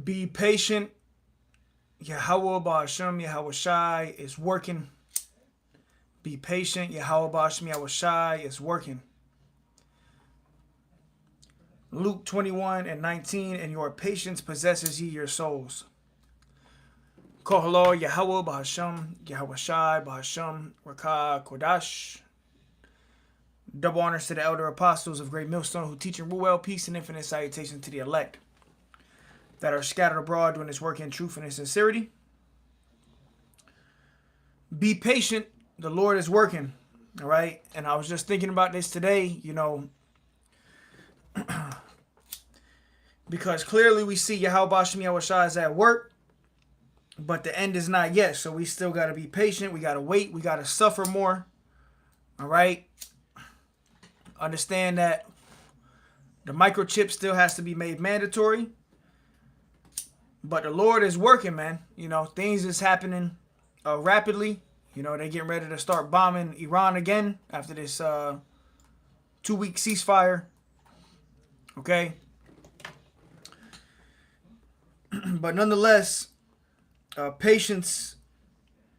Be patient. Yahweh Ba'ashem Yahweh Shai is working. Be patient. Yahweh Ba'ashem Yahweh Shai is working. Luke 21:19, and your patience possesses ye your souls. Kohalo Yahweh Ba'ashem Yahweh Shai Ba'ashem Rakah Kodash. Double honors to the elder apostles of Great Millstone who teach and rule well, peace and infinite salutation to the elect that are scattered abroad doing this work in truth and in sincerity. Be patient. The Lord is working. All right. And I was just thinking about this today, because clearly we see Yahweh Ba'ashem Yahweh Shai is at work, but the end is not yet. So we still got to be patient. We got to wait. We got to suffer more. All right. Understand that the microchip still has to be made mandatory. But the Lord is working, man. Things is happening rapidly. They're getting ready to start bombing Iran again after this 2-week ceasefire. Okay. But nonetheless, patience,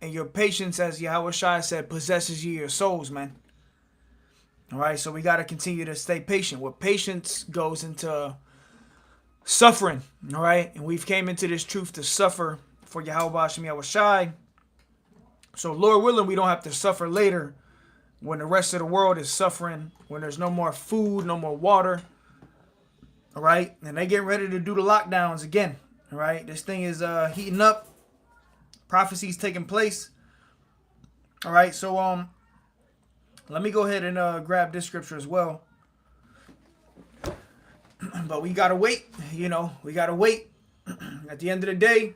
and your patience, as Yahweh Shai said, possesses you your souls, man. All right, so we got to continue to stay patient. What patience goes into suffering, all right? And we've came into this truth to suffer for Yahweh Ba'ashem Yahweh Shai. So Lord willing, we don't have to suffer later when the rest of the world is suffering, when there's no more food, no more water, all right? And they getting ready to do the lockdowns again, all right? This thing is heating up. Prophecies taking place, all right? So, let me go ahead and grab this scripture as well. But we got to wait, we got to wait. At the end of the day,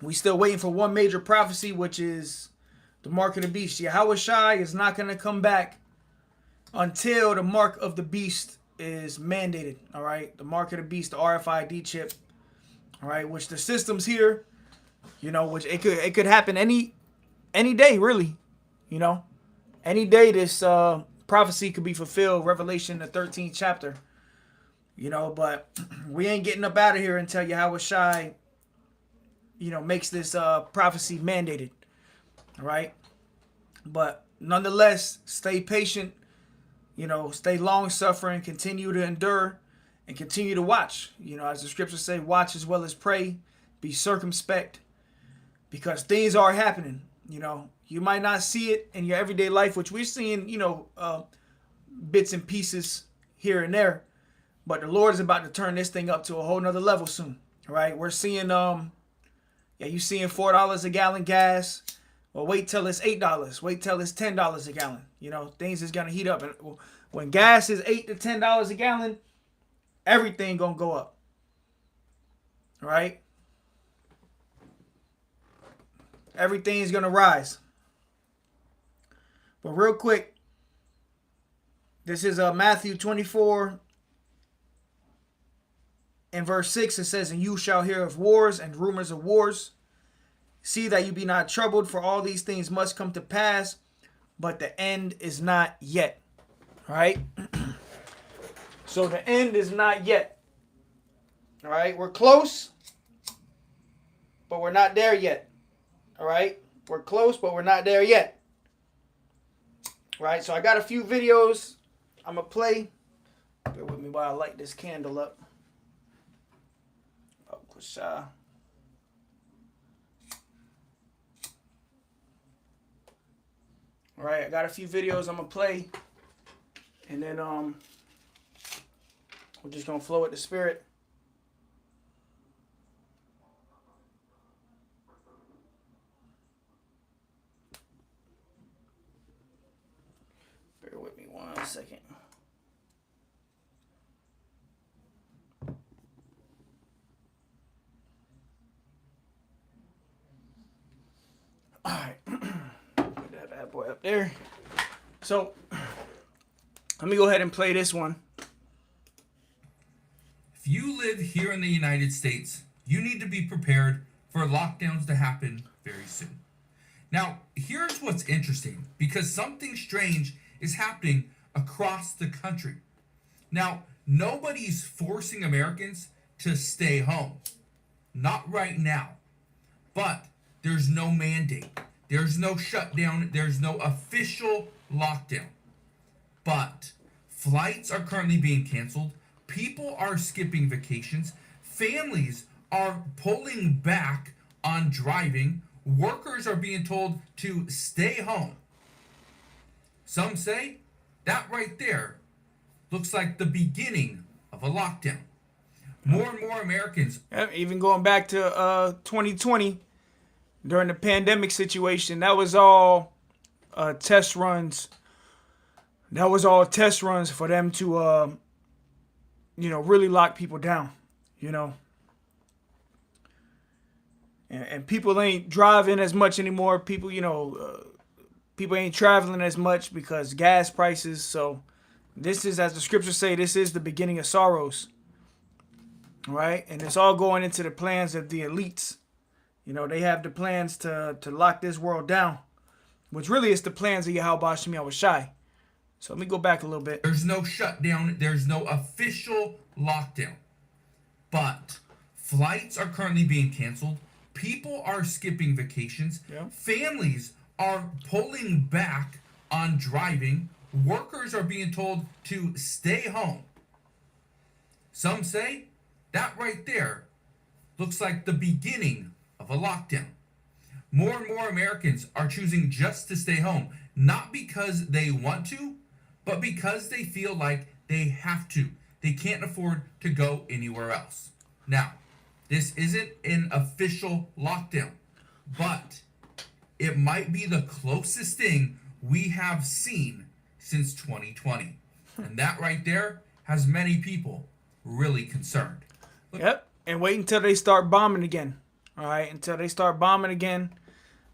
we still waiting for one major prophecy, which is the mark of the beast. Yahweh Shai is not going to come back until the mark of the beast is mandated, all right? The mark of the beast, the RFID chip, all right, which the system's here, which it could happen any day, really, Any day this prophecy could be fulfilled, Revelation, the 13th chapter. But we ain't getting up out of here until Yahweh Shai, makes this prophecy mandated. All right? But nonetheless, stay patient, stay long-suffering, continue to endure, and continue to watch. As the scriptures say, watch as well as pray, be circumspect, because things are happening, You might not see it in your everyday life, which we're seeing, bits and pieces here and there. But the Lord is about to turn this thing up to a whole nother level soon. All right. We're seeing, you seeing $4 a gallon gas. Well, wait till it's $8. Wait till it's $10 a gallon. Things is going to heat up. And when gas is $8 to $10 a gallon, everything going to go up. All right. Everything is going to rise. But real quick, this is Matthew 24 and verse 6. It says, and you shall hear of wars and rumors of wars. See that you be not troubled, for all these things must come to pass, but the end is not yet. All right? So the end is not yet. All right? We're close, but we're not there yet. All right? We're close, but we're not there yet. Right, so I got a few videos I'm going to play. Bear with me while I light this candle up. Oh, Kusha. All right, I got a few videos I'm going to play. And then we're just going to flow with the spirit. Bear with me 1 second. All right. Put that bad boy up there. So, let me go ahead and play this one. If you live here in the United States, you need to be prepared for lockdowns to happen very soon. Now, here's what's interesting, because something strange is happening across the country. Now, nobody's forcing Americans to stay home. not right now. But there's no mandate. There's no shutdown. There's no official lockdown. But flights are currently being canceled. People are skipping vacations. Families are pulling back on driving. Workers are being told to stay home. Some say that right there looks like the beginning of a lockdown. More and more Americans. Even going back to 2020, during the pandemic situation, that was all test runs. That was all test runs for them to, really lock people down, And people ain't driving as much anymore. People, people ain't traveling as much because gas prices. So this is, as the scriptures say, this is the beginning of sorrows. Right? And it's all going into the plans of the elites. They have the plans to lock this world down, which really is the plans of Yahweh Shem Yahushai. So let me go back a little bit. There's no shutdown. There's no official lockdown. But flights are currently being canceled. People are skipping vacations. Yep. Families are pulling back on driving. Workers are being told to stay home. Some say that right there looks like the beginning of a lockdown. More and more Americans are choosing just to stay home, not because they want to, but because they feel like they have to. They can't afford to go anywhere else. Now, this isn't an official lockdown, but it might be the closest thing we have seen since 2020. And that right there has many people really concerned. Yep. And wait until they start bombing again. All right. Until they start bombing again,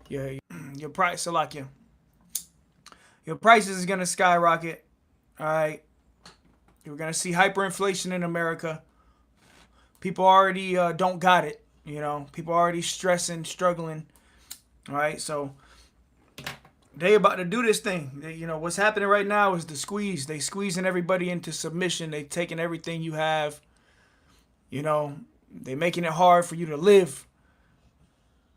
your price, your prices is going to skyrocket. All right. You're going to see hyperinflation in America. People already don't got it. People already stressing, struggling. All right. So they about to do this thing. What's happening right now is the squeeze. They squeezing everybody into submission. They taking everything you have. They making it hard for you to live.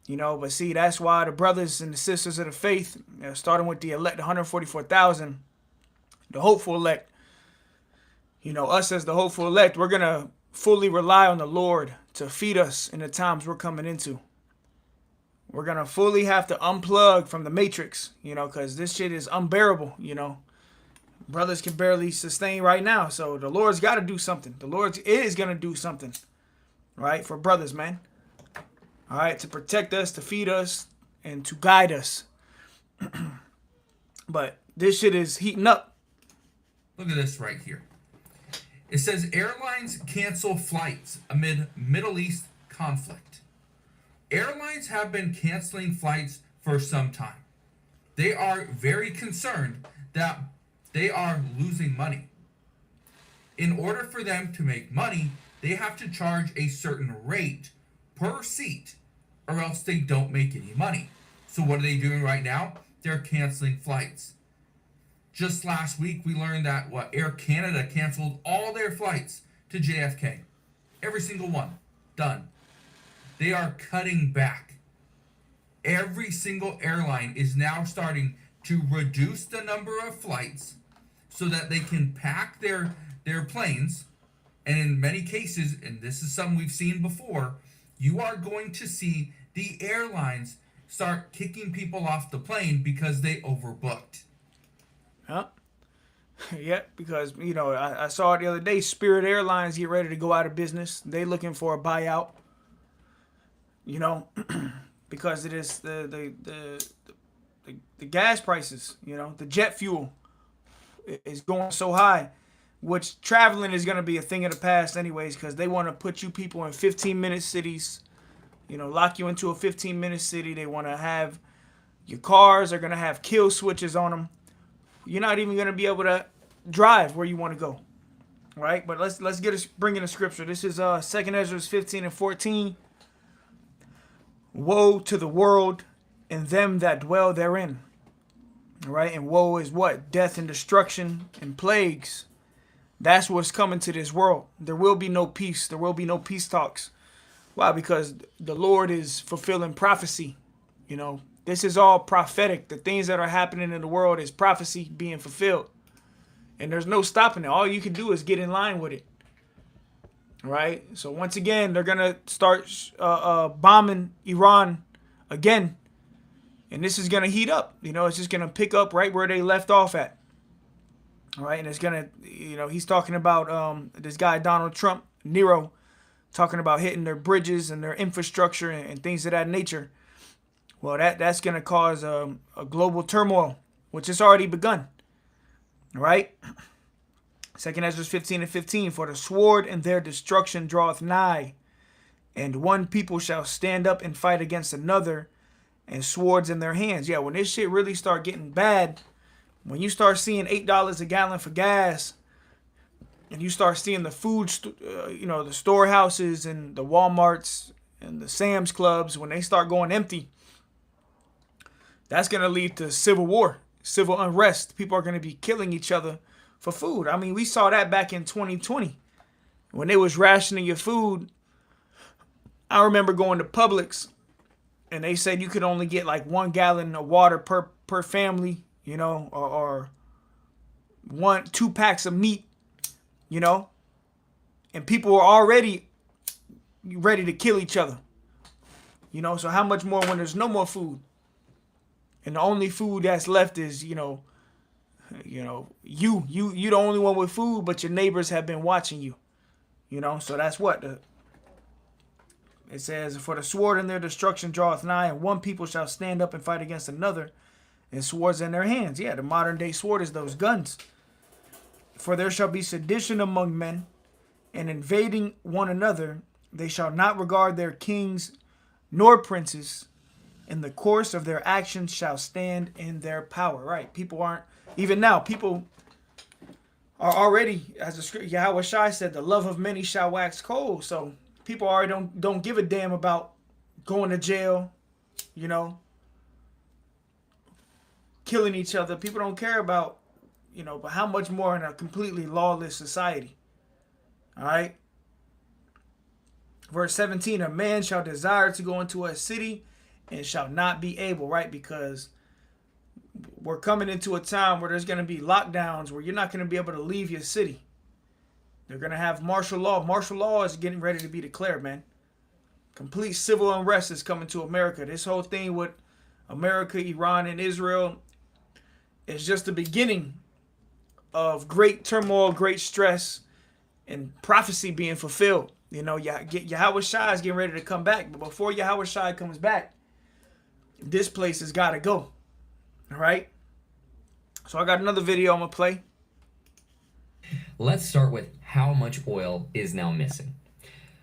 But see, that's why the brothers and the sisters of the faith, starting with the elect, 144,000, the hopeful elect, us as the hopeful elect, we're going to fully rely on the Lord to feed us in the times we're coming into. We're going to fully have to unplug from the matrix, because this shit is unbearable, Brothers can barely sustain right now. So the Lord's got to do something. The Lord is going to do something, right, for brothers, man. All right, to protect us, to feed us, and to guide us. But this shit is heating up. Look at this right here. It says airlines cancel flights amid Middle East conflict. Airlines have been canceling flights for some time. They are very concerned that they are losing money. In order for them to make money, they have to charge a certain rate per seat, or else they don't make any money. So what are they doing right now? They're canceling flights. Just last week, we learned that Air Canada canceled all their flights to JFK. Every single one. Done. They are cutting back. Every single airline is now starting to reduce the number of flights so that they can pack their planes. And in many cases, and this is something we've seen before, you are going to see the airlines start kicking people off the plane because they overbooked. Huh? Yeah, because, I saw it the other day, Spirit Airlines get ready to go out of business. They looking for a buyout, because it is the gas prices, the jet fuel is going so high, which traveling is going to be a thing of the past anyways, because they want to put you people in 15-minute cities, lock you into a 15-minute city. They want to have your cars are going to have kill switches on them. You're not even going to be able to drive where you want to go, right? But let's bring in a scripture. This is 2 Ezra 15 and 14. Woe to the world and them that dwell therein. All right, and woe is what? Death and destruction and plagues. That's what's coming to this world. There will be no peace. There will be no peace talks. Why? Because the Lord is fulfilling prophecy. You know, this is all prophetic. The things that are happening in the world is prophecy being fulfilled. And there's no stopping it. All you can do is get in line with it. Right? So once again, they're going to start bombing Iran again. And this is going to heat up. You know, it's just going to pick up right where they left off at. All right? And it's going to, you know, he's talking about this guy, Donald Trump, Nero, talking about hitting their bridges and their infrastructure and things of that nature. Well, that's going to cause a global turmoil, which has already begun. All right? 2 Ezra 15:15, for the sword and their destruction draweth nigh, and one people shall stand up and fight against another, and swords in their hands. Yeah, when this shit really start getting bad, when you start seeing $8 a gallon for gas, and you start seeing the food, you know, the storehouses and the Walmarts and the Sam's Clubs, when they start going empty, that's going to lead to civil war, civil unrest. People are going to be killing each other for food. I mean, we saw that back in 2020 when they was rationing your food. I remember going to Publix and they said you could only get like 1 gallon of water per family, you know, or 2 packs of meat, you know, and people were already ready to kill each other, you know. So how much more when there's no more food? And the only food that's left is, you know, you the only one with food, but your neighbors have been watching you, you know. So that's what it says. For the sword and their destruction draweth nigh, and one people shall stand up and fight against another, and swords in their hands. Yeah, the modern day sword is those guns. For there shall be sedition among men, and invading one another. They shall not regard their kings nor princes. In the course of their actions shall stand in their power. Right? People aren't, even now, people are already, as the scripture, Yahweh Shai said, the love of many shall wax cold. So people already don't give a damn about going to jail, you know, killing each other. People don't care about, you know, but how much more in a completely lawless society. All right? Verse 17, a man shall desire to go into a city and shall not be able, right? Because we're coming into a time where there's going to be lockdowns where you're not going to be able to leave your city. They're going to have martial law. Martial law is getting ready to be declared, man. Complete civil unrest is coming to America. This whole thing with America, Iran, and Israel is just the beginning of great turmoil, great stress, and prophecy being fulfilled. You know, Yahweh Shai is getting ready to come back. But before Yahweh Shai comes back, this place has got to go. All right? So I got another video I'm going to play. Let's start with how much oil is now missing.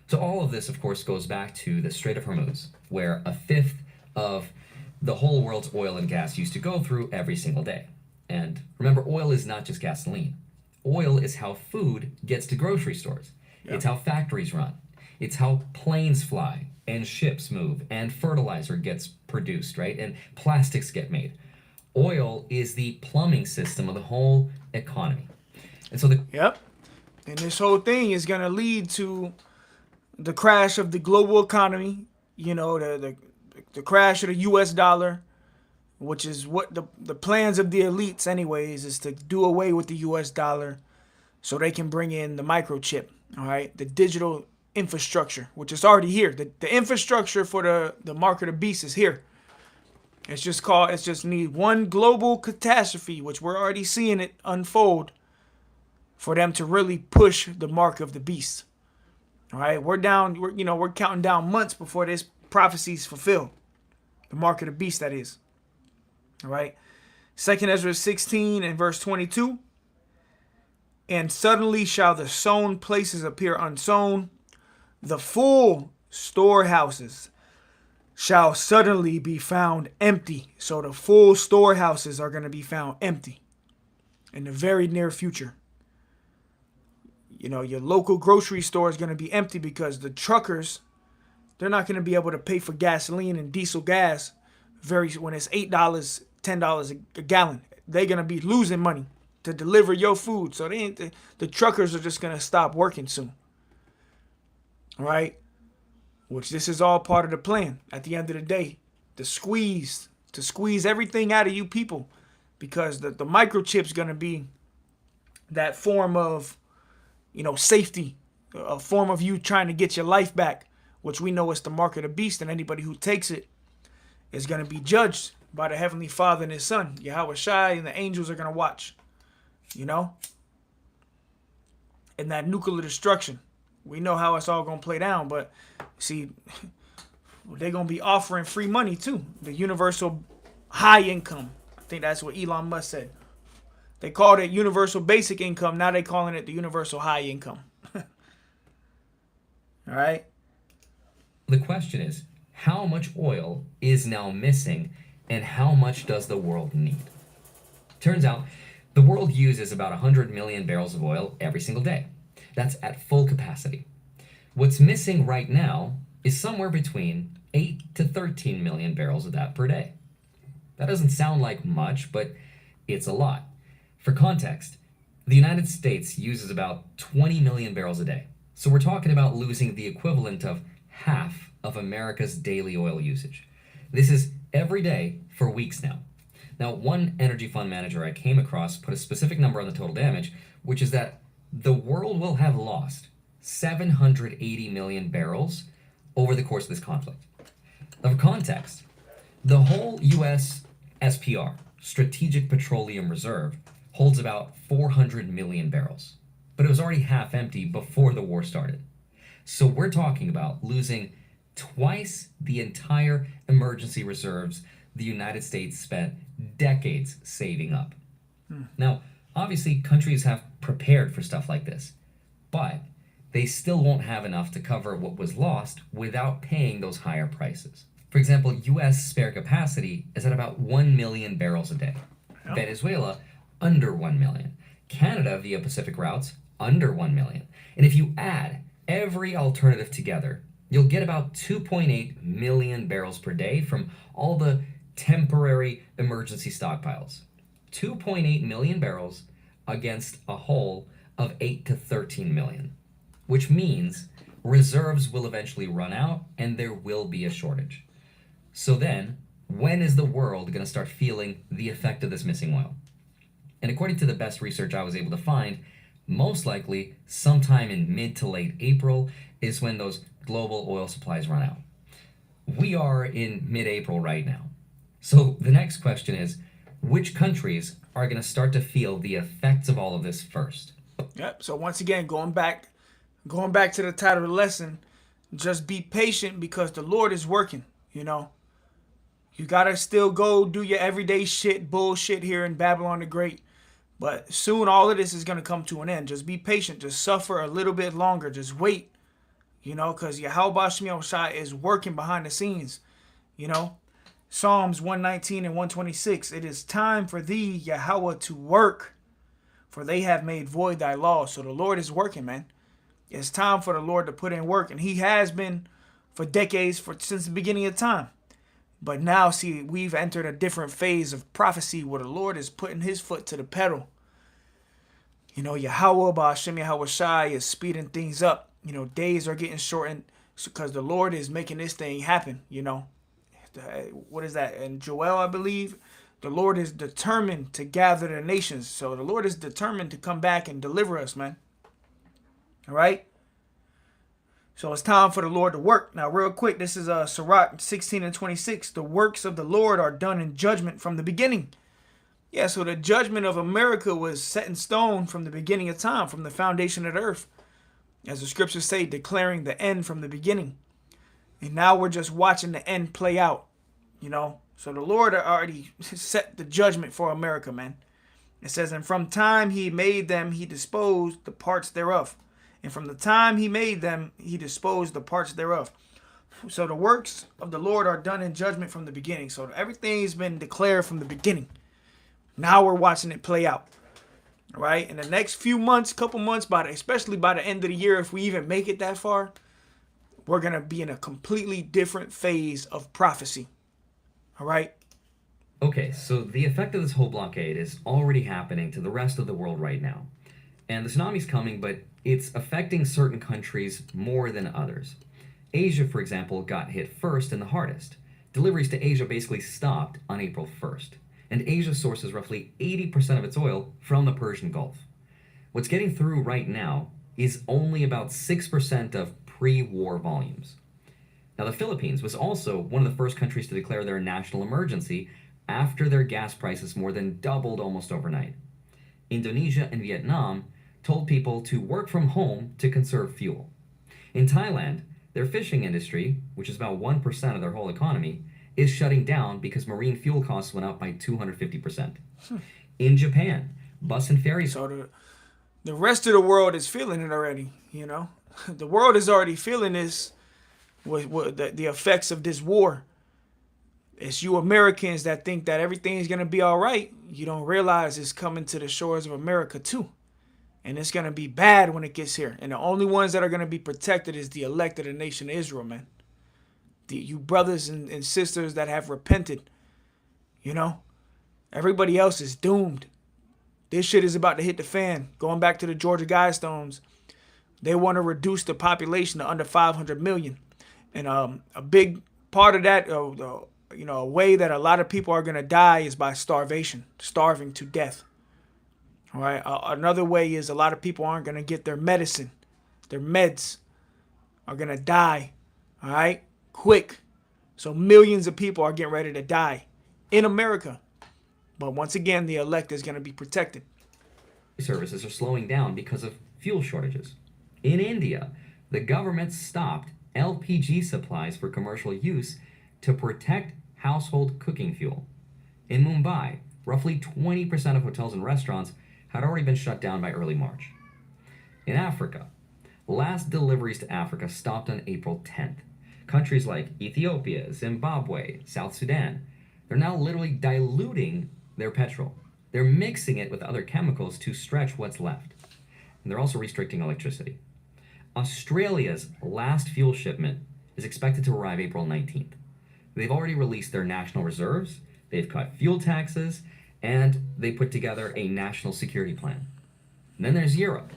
So all of this, of course, goes back to the Strait of Hormuz, where 1/5 of the whole world's oil and gas used to go through every single day. And remember, oil is not just gasoline. Oil is how food gets to grocery stores. Yep. It's how factories run. It's how planes fly and ships move and fertilizer gets produced, right? And plastics get made. Oil is the plumbing system of the whole economy. And so Yep. And this whole thing is going to lead to the crash of the global economy, you know, the crash of the US dollar, which is what the plans of the elites anyways, is to do away with the US dollar so they can bring in the microchip, all right? The digital infrastructure, which is already here. The infrastructure for the mark of the beast is here. It's just need one global catastrophe, which we're already seeing it unfold, for them to really push the mark of the beast. All right, we're counting down months before this prophecy is fulfilled. The mark of the beast, that is. All right. 2 Ezra 16 and verse 22. And suddenly shall the sown places appear unsown. The full storehouses shall suddenly be found empty. So the full storehouses are going to be found empty in the very near future. You know, your local grocery store is going to be empty because the truckers, they're not going to be able to pay for gasoline and diesel gas when it's $8, $10 a gallon. They're going to be losing money to deliver your food. So the truckers are just going to stop working soon. All right. which this is all part of the plan at the end of the day, to squeeze everything out of you people, because the microchip's going to be that form of, safety, a form of you trying to get your life back, which we know is the mark of the beast, and anybody who takes it is going to be judged by the Heavenly Father and His Son, Yahweh Shai, and the angels are going to watch, and that nuclear destruction. We know how it's all going to play down, but see, they're going to be offering free money too. The universal high income. I think that's what Elon Musk said. They called it universal basic income. Now they're calling it the universal high income. All right. The question is, how much oil is now missing and how much does the world need? Turns out the world uses about 100 million barrels of oil every single day. That's at full capacity. What's missing right now is somewhere between 8 to 13 million barrels of that per day. That doesn't sound like much, but it's a lot. For context, the United States uses about 20 million barrels a day. So we're talking about losing the equivalent of half of America's daily oil usage. This is every day for weeks now. Now, one energy fund manager I came across put a specific number on the total damage, which is that the world will have lost 780 million barrels over the course of this conflict. Now, for context, the whole U.S. SPR, Strategic Petroleum Reserve, holds about 400 million barrels, but it was already half empty before the war started. So we're talking about losing twice the entire emergency reserves the United States spent decades saving up. Now, obviously, countries have prepared for stuff like this, but they still won't have enough to cover what was lost without paying those higher prices. For example, U.S. spare capacity is at about 1 million barrels a day. Yep. Venezuela, under 1 million. Canada, via Pacific routes, under 1 million. And if you add every alternative together, you'll get about 2.8 million barrels per day from all the temporary emergency stockpiles. 2.8 million barrels against a whole of 8 to 13 million, which means reserves will eventually run out and there will be a shortage. So then, when is the world going to start feeling the effect of this missing oil? And according to the best research I was able to find, most likely sometime in mid to late April is when those global oil supplies run out. We are in mid-April right now. So the next question is, which countries are going to start to feel the effects of all of this first? Yep. So once again, going back to the title of the lesson, just be patient because the Lord is working. You gotta still go do your everyday bullshit here in Babylon the Great. But soon all of this is gonna come to an end. Just be patient. Just suffer a little bit longer. Just wait. Because Yahweh Shai Shai is working behind the scenes. Psalms 119 and 126. It is time for thee, Yahweh, to work, for they have made void thy law. So the Lord is working, man. It's time for the Lord to put in work, and He has been for decades, since the beginning of time. But now, see, we've entered a different phase of prophecy where the Lord is putting His foot to the pedal. Yahweh Ba'ashem Yahweh Shai is speeding things up. Days are getting shortened because the Lord is making this thing happen. What is that? In Joel, I believe, the Lord is determined to gather the nations. So the Lord is determined to come back and deliver us, man. All right? So it's time for the Lord to work. Now, real quick, this is Sirach 16 and 26. The works of the Lord are done in judgment from the beginning. Yeah, so the judgment of America was set in stone from the beginning of time, from the foundation of the earth. As the scriptures say, declaring the end from the beginning. And now we're just watching the end play out, So the Lord already set the judgment for America, man. It says, and from time He made them, He disposed the parts thereof. And from the time He made them, He disposed the parts thereof. So the works of the Lord are done in judgment from the beginning. So everything's been declared from the beginning. Now we're watching it play out. All right? In the next few months, couple months, especially by the end of the year, if we even make it that far, we're going to be in a completely different phase of prophecy. All right? Okay, so the effect of this whole blockade is already happening to the rest of the world right now. And the tsunami's coming, but it's affecting certain countries more than others. Asia, for example, got hit first and the hardest. Deliveries to Asia basically stopped on April 1st, and Asia sources roughly 80% of its oil from the Persian Gulf. What's getting through right now is only about 6% of pre-war volumes. Now, the Philippines was also one of the first countries to declare their national emergency after their gas prices more than doubled almost overnight. Indonesia and Vietnam told people to work from home to conserve fuel. In Thailand, their fishing industry, which is about 1% of their whole economy, is shutting down because marine fuel costs went up by 250%. In Japan, bus and ferry So the rest of the world is feeling it already, you know. The world is already feeling this, with the effects of this war. It's you Americans that think that everything is going to be all right. You don't realize it's coming to the shores of America too. And it's going to be bad when it gets here. And the only ones that are going to be protected is the elect of the nation of Israel, man. You brothers and sisters that have repented, you know. Everybody else is doomed. This shit is about to hit the fan. Going back to the Georgia Guidestones, they want to reduce the population to under 500 million. And a big part of that, a way that a lot of people are going to die is by starvation, starving to death. All right. Another way is a lot of people aren't going to get their medicine. Their meds are going to die. All right. Quick. So millions of people are getting ready to die in America. But once again, the elect is going to be protected. services are slowing down because of fuel shortages. In India, the government stopped LPG supplies for commercial use to protect household cooking fuel. In Mumbai, roughly 20% of hotels and restaurants had already been shut down by early March. In Africa, last deliveries to Africa stopped on April 10th. Countries like Ethiopia, Zimbabwe, South Sudan, they're now literally diluting their petrol. They're mixing it with other chemicals to stretch what's left. And they're also restricting electricity. Australia's last fuel shipment is expected to arrive April 19th. They've already released their national reserves, they've cut fuel taxes, and they put together a national security plan. And then there's Europe.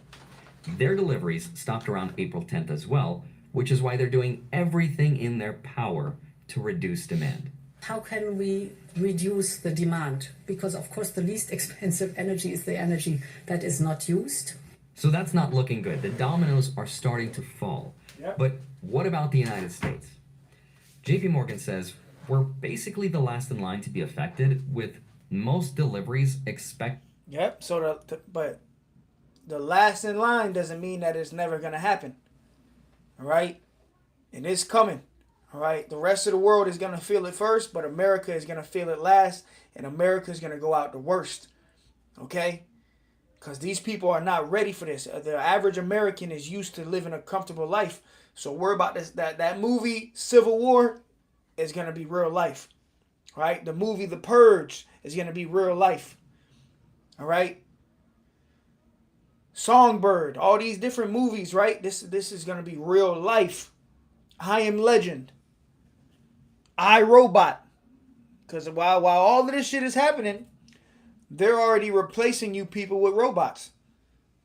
Their deliveries stopped around April 10th as well, which is why they're doing everything in their power to reduce demand. How can we reduce the demand? Because, of course, the least expensive energy is the energy that is not used. So that's not looking good. The dominoes are starting to fall. Yep. But what about the United States? JP Morgan says we're basically the last in line to be affected, with most deliveries Yep. So but the last in line doesn't mean that it's never gonna happen. All right, and it's coming. All right, the rest of the world is gonna feel it first, but America is gonna feel it last, and America is gonna go out the worst. Okay, because these people are not ready for this. The average American is used to living a comfortable life. So we're about this. That movie Civil War is gonna be real life. Right? The movie The Purge is gonna be real life. All right. Songbird, all these different movies, right? This is gonna be real life. I Am Legend, I, Robot, because while all of this shit is happening, they're already replacing you people with robots.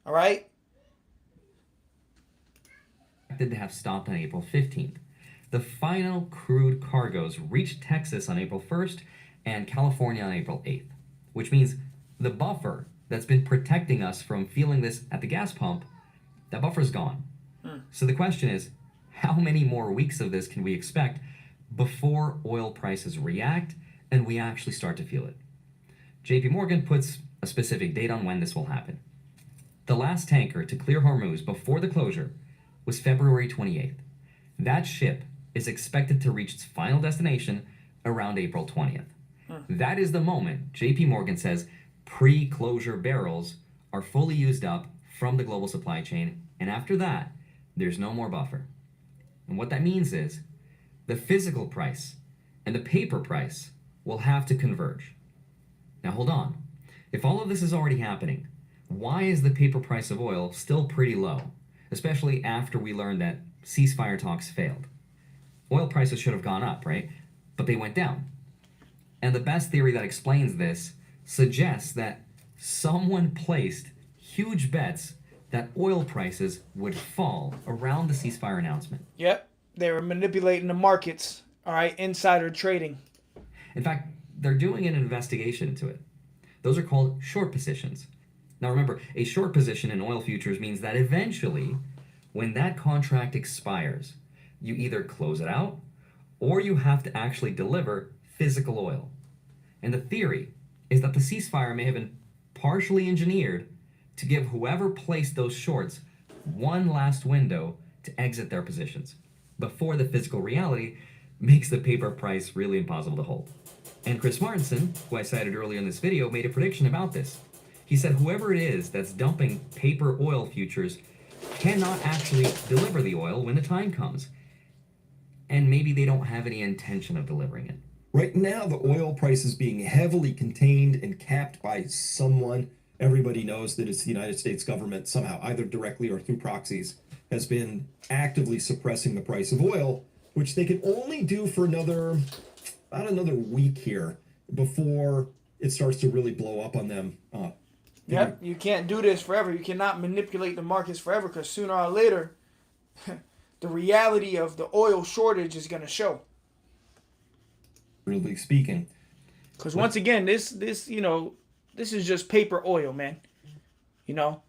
All right. to have stopped on April 15th. The final crude cargoes reached Texas on April 1st and California on April 8th, which means the buffer that's been protecting us from feeling this at the gas pump, that buffer's gone. So the question is, how many more weeks of this can we expect before oil prices react and we actually start to feel it? JP Morgan puts a specific date on when this will happen. The last tanker to clear Hormuz before the closure was February 28th. That ship is expected to reach its final destination around April 20th. That is the moment JP Morgan says pre-closure barrels are fully used up from the global supply chain, and after that, there's no more buffer. And what that means is the physical price and the paper price will have to converge. Now hold on. If all of this is already happening, why is the paper price of oil still pretty low, especially after we learned that ceasefire talks failed? Oil prices should have gone up, right? But they went down. And the best theory that explains this suggests that someone placed huge bets that oil prices would fall around the ceasefire announcement. Yep. They were manipulating the markets. All right, insider trading. In fact, they're doing an investigation into it. Those are called short positions. Now remember, a short position in oil futures means that eventually, when that contract expires, you either close it out or you have to actually deliver physical oil. And the theory is that the ceasefire may have been partially engineered to give whoever placed those shorts one last window to exit their positions before the physical reality makes the paper price really impossible to hold. And Chris Martenson, who I cited earlier in this video, made a prediction about this. He said whoever it is that's dumping paper oil futures cannot actually deliver the oil when the time comes. And maybe they don't have any intention of delivering it. Right now, the oil price is being heavily contained and capped by someone. Everybody knows that it's the United States government, somehow, either directly or through proxies, has been actively suppressing the price of oil, which they can only do for about another week here before it starts to really blow up on them. Yep, you can't do this forever. You cannot manipulate the markets forever, because sooner or later, the reality of the oil shortage is going to show. Really speaking. Because once again, this is just paper oil, man. You know,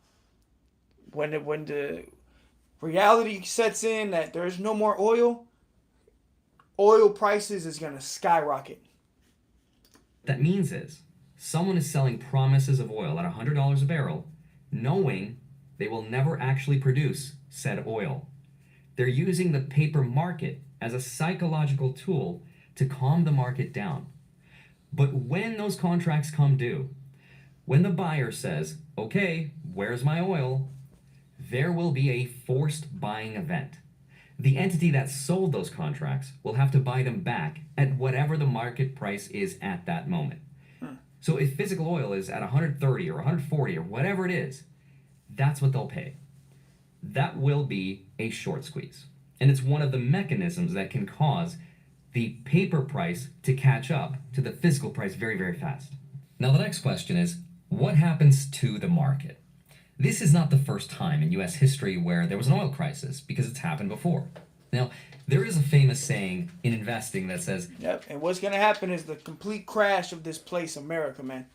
when the reality sets in that there's no more oil prices is going to skyrocket. What that means is someone is selling promises of oil at $100 a barrel, knowing they will never actually produce said oil. They're using the paper market as a psychological tool to calm the market down. But when those contracts come due, when the buyer says, okay, where's my oil? There will be a forced buying event. The entity that sold those contracts will have to buy them back at whatever the market price is at that moment. So if physical oil is at 130 or 140 or whatever it is, that's what they'll pay. That will be a short squeeze. And it's one of the mechanisms that can cause the paper price to catch up to the physical price very, very fast. Now the next question is, what happens to the market? This is not the first time in US history where there was an oil crisis, because it's happened before. Now, there is a famous saying in investing that says, Yep, and what's going to happen is the complete crash of this place, America, man.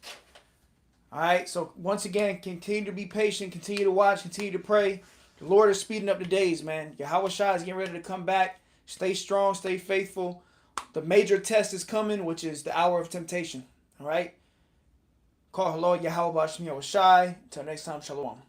All right, so once again, continue to be patient, continue to watch, continue to pray. The Lord is speeding up the days, man. Yahweh Shai is getting ready to come back. Stay strong, stay faithful. The major test is coming, which is the hour of temptation. All right? Call hello, Yahweh Bashim Yahweh Shai. Until next time, shalom.